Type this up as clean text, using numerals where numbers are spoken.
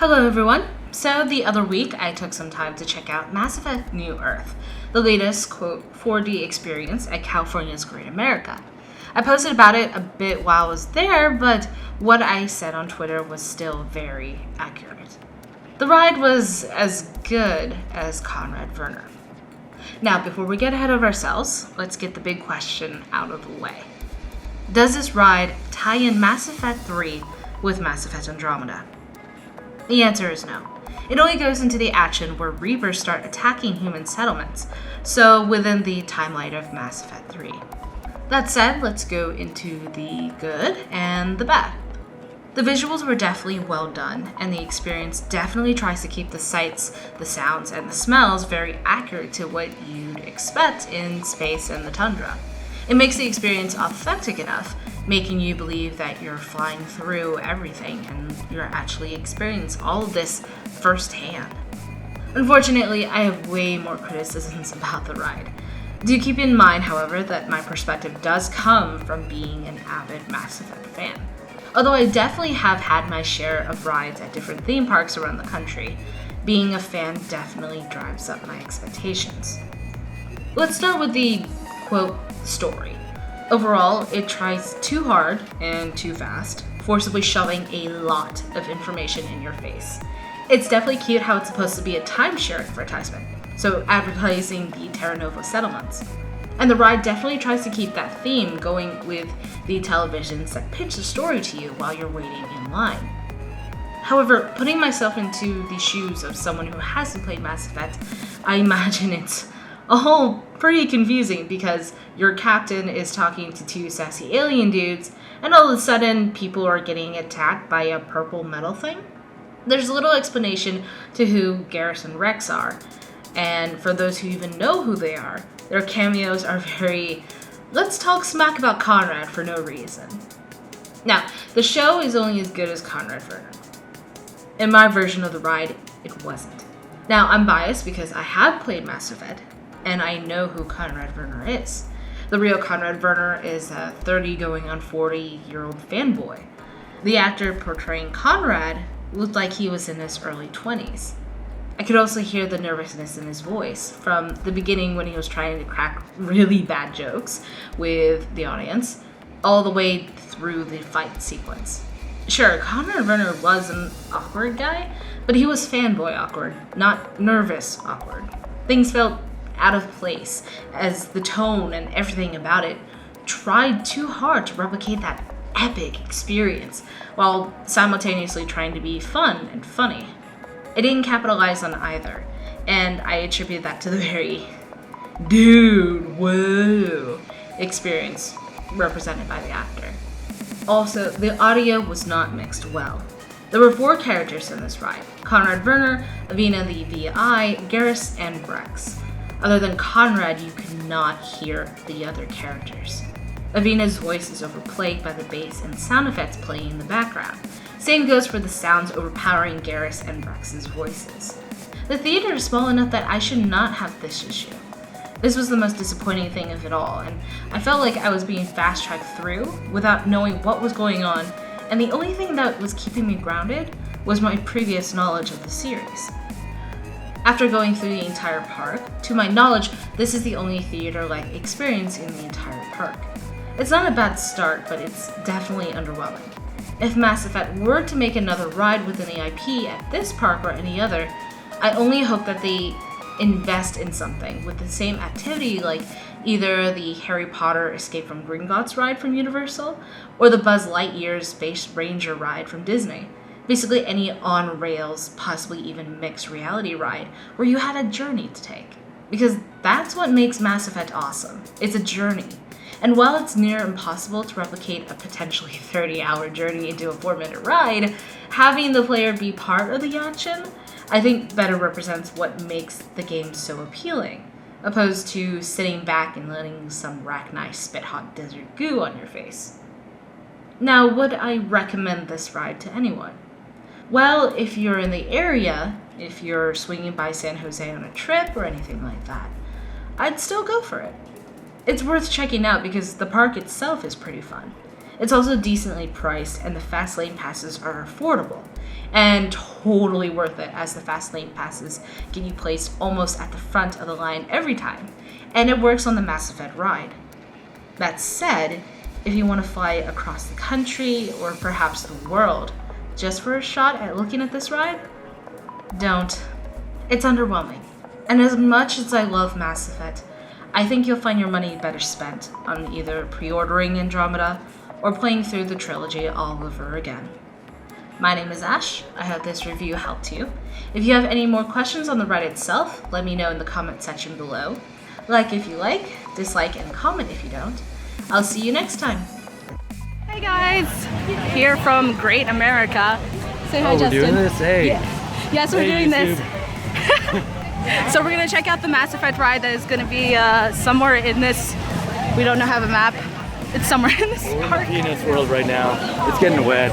Hello everyone! So the other week I took some time to check out Mass Effect New Earth, the latest, quote, 4D experience at California's Great America. I posted about it a bit while I was there, but what I said on Twitter was still very accurate. The ride was as good as Conrad Werner. Now, before we get ahead of ourselves, let's get the big question out of the way. Does this ride tie in Mass Effect 3 with Mass Effect Andromeda? The answer is no. It only goes into the action where Reapers start attacking human settlements, so within the timeline of Mass Effect 3. That said, let's go into the good and the bad. The visuals were definitely well done, and the experience definitely tries to keep the sights, the sounds, and the smells very accurate to what you'd expect in space and the tundra. It makes the experience authentic enough, making you believe that you're flying through everything and you're actually experiencing all of this firsthand. Unfortunately, I have way more criticisms about the ride. Do keep in mind, however, that my perspective does come from being an avid Mass Effect fan. Although I definitely have had my share of rides at different theme parks around the country, being a fan definitely drives up my expectations. Let's start with the, quote, story. Overall, it tries too hard and too fast, forcibly shoving a lot of information in your face. It's definitely cute how it's supposed to be a timeshare advertisement, so advertising the Terra Nova settlements. And the ride definitely tries to keep that theme going with the televisions that pitch the story to you while you're waiting in line. However, putting myself into the shoes of someone who hasn't played Mass Effect, I imagine it's all pretty confusing because your captain is talking to two sassy alien dudes, and all of a sudden people are getting attacked by a purple metal thing. There's little explanation to who Garrus and Rex are, and for those who even know who they are, their cameos are very, let's talk smack about Conrad for no reason. Now, the show is only as good as Conrad Werner. In my version of the ride, it wasn't. Now, I'm biased because I have played Mass Effect, and I know who Conrad Werner is. The real Conrad Werner is a 30 going on 40-year-old fanboy. The actor portraying Conrad looked like he was in his early 20s. I could also hear the nervousness in his voice from the beginning when he was trying to crack really bad jokes with the audience, all the way through the fight sequence. Sure, Conrad Werner was an awkward guy, but he was fanboy awkward, not nervous awkward. Things felt out of place, as the tone and everything about it tried too hard to replicate that epic experience, while simultaneously trying to be fun and funny. It didn't capitalize on either, and I attribute that to the very dude, whoa experience represented by the actor. Also, the audio was not mixed well. There were 4 characters in this ride: Conrad Werner, Avina the VI, Garrus, and Rex. Other than Conrad, you could not hear the other characters. Avina's voice is overplayed by the bass and sound effects playing in the background. Same goes for the sounds overpowering Garrus and Rex's voices. The theater is small enough that I should not have this issue. This was the most disappointing thing of it all, and I felt like I was being fast-tracked through without knowing what was going on, and the only thing that was keeping me grounded was my previous knowledge of the series. After going through the entire park, to my knowledge, this is the only theater-like experience in the entire park. It's not a bad start, but it's definitely underwhelming. If Mass Effect were to make another ride within the IP at this park or any other, I only hope that they invest in something with the same activity, like either the Harry Potter Escape from Gringotts ride from Universal, or the Buzz Lightyear Space Ranger ride from Disney. Basically any on-rails, possibly even mixed reality ride where you had a journey to take. Because that's what makes Mass Effect awesome. It's a journey. And while it's near impossible to replicate a potentially 30-hour journey into a 4-minute ride, having the player be part of the action, I think better represents what makes the game so appealing, opposed to sitting back and letting some Rachni spit hot desert goo on your face. Now, would I recommend this ride to anyone? Well, if you're in the area, if you're swinging by San Jose on a trip or anything like that, I'd still go for it. It's worth checking out because the park itself is pretty fun. It's also decently priced, and the fast lane passes are affordable. And totally worth it, as the fast lane passes get you placed almost at the front of the line every time. And it works on the Mass Effect ride. That said, if you want to fly across the country, or perhaps the world, just for a shot at looking at this ride, don't. It's underwhelming. And as much as I love Mass Effect, I think you'll find your money better spent on either pre-ordering Andromeda or playing through the trilogy all over again. My name is Ash. I hope this review helped you. If you have any more questions on the ride itself, let me know in the comment section below. Like if you like, dislike, and comment if you don't. I'll see you next time. Hey guys, here from Great America. Say hi, Justin. We're doing this? Hey. Yeah. Yes, we're doing YouTube. this. So we're gonna check out the Mass Effect ride that is gonna be somewhere in this. We don't know have a map. It's somewhere in this park. We're in Peanuts World right now. It's getting wet.